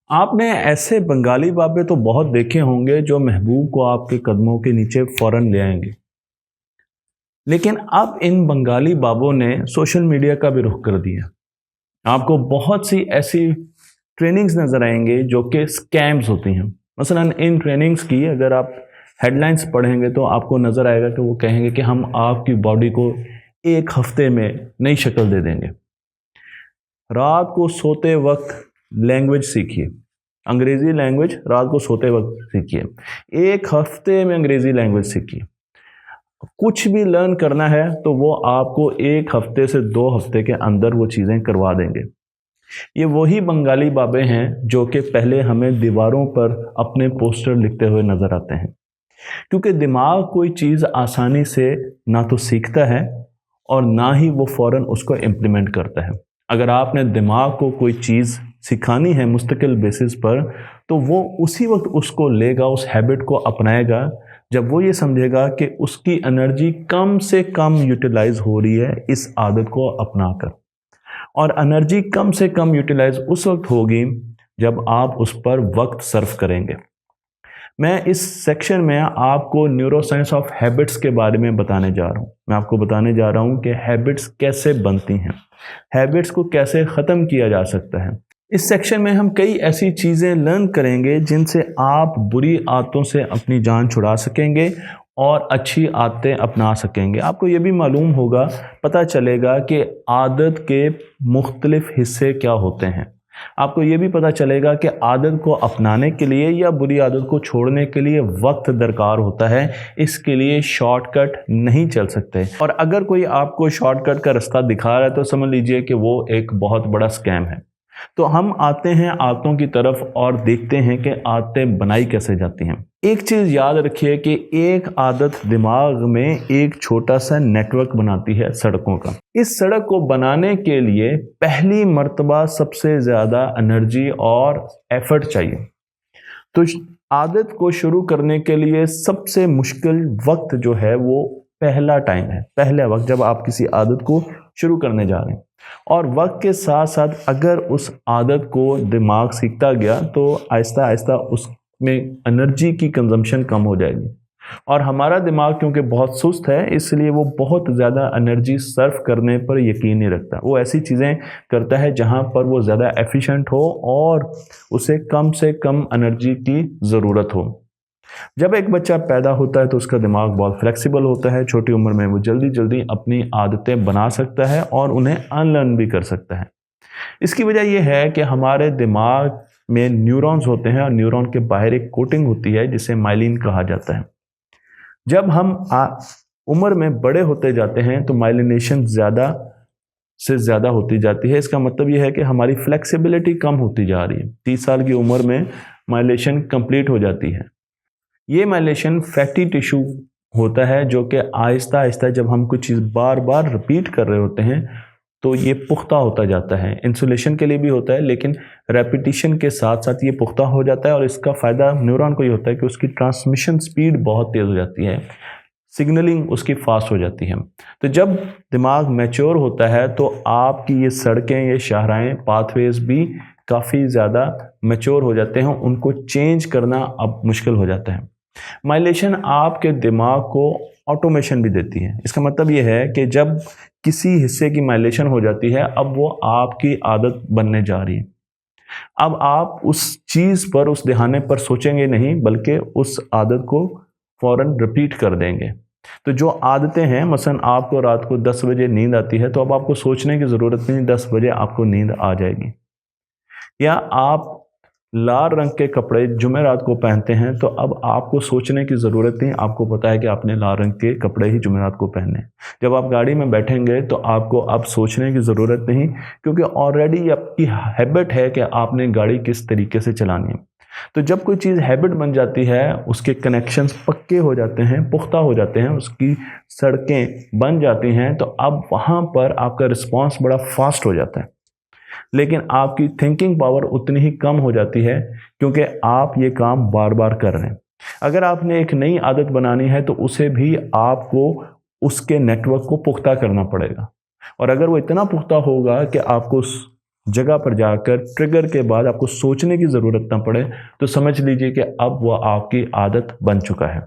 आपने ऐसे बंगाली बाबे तो बहुत देखे होंगे जो महबूब को आपके कदमों के नीचे फौरन ले आएंगे। लेकिन अब इन बंगाली बाबों ने सोशल मीडिया का भी रुख कर दिया। आपको बहुत सी ऐसी ट्रेनिंग्स नजर आएंगे जो कि स्कैम्स होती हैं। मसलन इन ट्रेनिंग्स की अगर आप हेडलाइंस पढ़ेंगे तो आपको नजर आएगा कि वो कहेंगे कि हम आपकी बॉडी को एक हफ्ते में नई शक्ल दे देंगे। रात को सोते वक्त लैंग्वेज सीखिए, अंग्रेजी लैंग्वेज रात को सोते वक्त सीखिए। एक हफ्ते में अंग्रेजी लैंग्वेज सीखिए। कुछ भी लर्न करना है तो वो आपको एक हफ्ते से 2 हफ्ते के अंदर वो चीज़ें करवा देंगे। ये वही बंगाली बाबे हैं जो कि पहले हमें दीवारों पर अपने पोस्टर लिखते हुए नजर आते हैं, क्योंकि दिमाग कोई चीज़ आसानी से ना तो सीखता है और ना ही वो फौरन उसको इम्प्लीमेंट करता है। अगर आपने दिमाग को कोई चीज़ सिखानी है मुस्तकिल बेसिस पर, तो वो उसी वक्त उसको लेगा, उस हैबिट को अपनाएगा जब वो ये समझेगा कि उसकी एनर्जी कम से कम यूटिलाइज हो रही है इस आदत को अपनाकर। और एनर्जी कम से कम यूटिलाइज उस वक्त होगी जब आप उस पर वक्त सर्व करेंगे। मैं इस सेक्शन में आपको न्यूरोसाइंस ऑफ हैबिट्स के बारे में बताने जा रहा हूँ। मैं आपको बताने जा रहा हूँ कि हैबिट्स कैसे बनती हैं, हैबिट्स को कैसे ख़त्म किया जा सकता है। इस सेक्शन में हम कई ऐसी चीज़ें लर्न करेंगे जिनसे आप बुरी आदतों से अपनी जान छुड़ा सकेंगे और अच्छी आदतें अपना सकेंगे। आपको ये भी मालूम होगा, पता चलेगा कि आदत के मुख्तलिफ हिस्से क्या होते हैं। आपको ये भी पता चलेगा कि आदत को अपनाने के लिए या बुरी आदत को छोड़ने के लिए वक्त दरकार होता है। इसके लिए शॉर्टकट नहीं चल सकते, और अगर कोई आपको शॉर्टकट का रास्ता दिखा रहा है तो समझ लीजिए कि वो एक बहुत बड़ा स्कैम है। तो हम आते हैं आदतों की तरफ और देखते हैं कि आदतें बनाई कैसे जाती हैं। एक चीज़ याद रखिए कि एक आदत दिमाग में एक छोटा सा नेटवर्क बनाती है सड़कों का। इस सड़क को बनाने के लिए पहली मर्तबा सबसे ज़्यादा एनर्जी और एफर्ट चाहिए। तो आदत को शुरू करने के लिए सबसे मुश्किल वक्त जो है वो पहला टाइम है, पहला वक्त जब आप किसी आदत को शुरू करने जा रहे हैं। और वक्त के साथ साथ अगर उस आदत को दिमाग सीखता गया तो आहिस्ता आहिस्ता उसमें एनर्जी की कंजम्पशन कम हो जाएगी। और हमारा दिमाग क्योंकि बहुत सुस्त है, इसलिए वो बहुत ज़्यादा एनर्जी सर्व करने पर यकीन नहीं रखता। वो ऐसी चीज़ें करता है जहाँ पर वो ज़्यादा एफिशिएंट हो और उसे कम से कम एनर्जी की ज़रूरत हो। जब एक बच्चा पैदा होता है तो उसका दिमाग बहुत फ्लेक्सिबल होता है। छोटी उम्र में वो जल्दी जल्दी अपनी आदतें बना सकता है और उन्हें अनलर्न भी कर सकता है। इसकी वजह यह है कि हमारे दिमाग में न्यूरॉन्स होते हैं और न्यूरॉन के बाहर एक कोटिंग होती है जिसे माइलिन कहा जाता है। जब हम उम्र में बड़े होते जाते हैं तो माइलिनेशन ज़्यादा से ज़्यादा होती जाती है। इसका मतलब यह है कि हमारी फ्लेक्सिबिलिटी कम होती जा रही है। 30 साल की उम्र में माइलेशन कंप्लीट हो जाती है। ये माइलेशन फैटी टिश्यू होता है जो कि आहिस्ता आहिस्ता जब हम कुछ चीज़ बार बार रिपीट कर रहे होते हैं तो ये पुख्ता होता जाता है। इंसुलेशन के लिए भी होता है, लेकिन रेपिटिशन के साथ साथ ये पुख्ता हो जाता है और इसका फ़ायदा न्यूरॉन को ये होता है कि उसकी ट्रांसमिशन स्पीड बहुत तेज़ हो जाती है, सिग्नलिंग उसकी फास्ट हो जाती है। तो जब दिमाग मैच्योर होता है तो आपकी ये सड़कें, ये शाहराएँ, पाथवेज भी काफ़ी ज़्यादा मैच्योर हो जाते हैं। उनको चेंज करना अब मुश्किल हो जाता है। माइलेशन आपके दिमाग को ऑटोमेशन भी देती है। इसका मतलब यह है कि जब किसी हिस्से की माइलेशन हो जाती है, अब वो आपकी आदत बनने जा रही है। अब आप उस चीज़ पर, उस दहाने पर सोचेंगे नहीं, बल्कि उस आदत को फौरन रिपीट कर देंगे। तो जो आदतें हैं, मसलन आपको रात को 10 बजे नींद आती है तो अब आपको सोचने की ज़रूरत नहीं, 10 बजे आपको नींद आ जाएगी। या आप लाल रंग के कपड़े जुमेरात को पहनते हैं तो अब आपको सोचने की ज़रूरत नहीं, आपको पता है कि आपने लाल रंग के कपड़े ही जुमेरात को पहनने। जब आप गाड़ी में बैठेंगे तो आपको अब सोचने की ज़रूरत नहीं, क्योंकि ऑलरेडी आपकी हैबिट है कि आपने गाड़ी किस तरीके से चलानी है। तो जब कोई चीज़ हैबिट बन जाती है, उसके कनेक्शंस पक्के हो जाते हैं, पुख्ता हो जाते हैं, उसकी सड़कें बन जाती हैं, तो अब वहाँ पर आपका रिस्पॉन्स बड़ा फास्ट हो जाता है। लेकिन आपकी थिंकिंग पावर उतनी ही कम हो जाती है क्योंकि आप ये काम बार बार कर रहे हैं। अगर आपने एक नई आदत बनानी है तो उसे भी आपको उसके नेटवर्क को पुख्ता करना पड़ेगा, और अगर वो इतना पुख्ता होगा कि आपको جگہ پر جا کر ٹریگر کے بعد آپ کو سوچنے کی ضرورت نہ پڑے تو سمجھ لیجئے کہ اب وہ آپ کی عادت بن چکا ہے۔